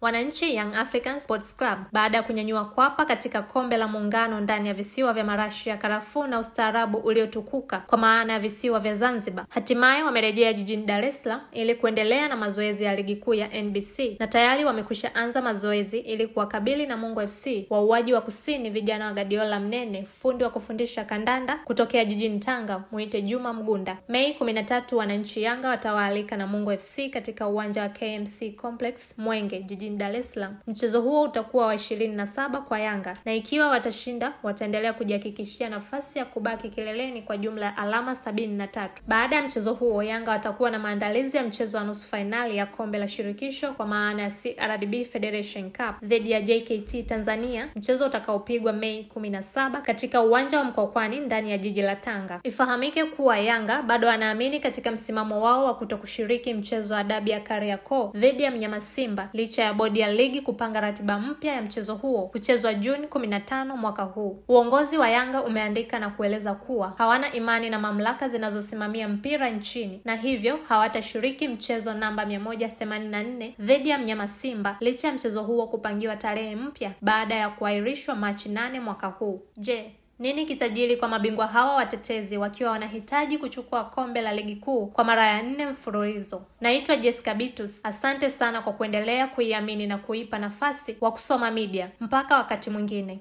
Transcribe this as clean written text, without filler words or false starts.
Wananchi Young African Sports Club baada ya kunyanyua kwapa katika kombe la muungano ndani ya visiwa vya marashi ya karafuu na ustaarabu uliotukuka kwa maana ya visiwa vya Zanzibar, hatimaye wamerejea jijini Dar es Salaam ili kuendelea na mazoezi ya ligi kuu ya NBC na tayari wamekwisha anza mazoezi ili kuwakabili Namungo FC, wauaji wa kusini vijana wa Guardiola Mnene, fundi wa kufundisha kandanda kutokea jijini Tanga, muite Juma Mgunda. Mei 13 wananchi Yanga watawaalika Namungo FC katika uwanja wa KMC Complex Mwenge jijini Dar es Salaam. Mchezo huo utakuwa wa 27 kwa Yanga na ikiwa watashinda wataendelea kujihakikishia nafasi ya kubaki kileleni kwa jumla ya alama 73. Baada ya mchezo huo Yanga watakuwa na maandalizi ya mchezo wa nusu finali ya kombe la shirikisho kwa maana ya CRDB Federation Cup dhidi ya JKT Tanzania, mchezo utakaopigwa Mei 17 katika uwanja wa Mkwakwani ndani ya jiji la Tanga. Ifahamike kuwa Yanga bado wanaamini katika msimamo wao wa kutokushiriki mchezo wa dabi ya Kariakoo dhidi ya mnyama Simba licha ya bodi ya ligi kupanga ratiba mpya ya mchezo huo kuchezwa Juni 15 mwaka huu. Uongozi wa Yanga umeandika na kueleza kuwa hawana imani na mamlaka zinazosimamia mpira nchini na hivyo hawatashiriki mchezo namba 184 dhidi ya mnyama Simba licha ya mchezo huo kupangiwa tarehe mpya baada ya kuahirishwa Machi 8 mwaka huu. Je, nini kitajiri kwa mabingwa hawa watetezi wakiwa wanahitaji kuchukua kombe la ligi kuu kwa mara ya 4 mfululizo? Naitwa Jessica Bitus. Asante sana kwa kuendelea kuiamini na kuipa nafasi wa Kusoma Media. Mpaka wakati mwingine.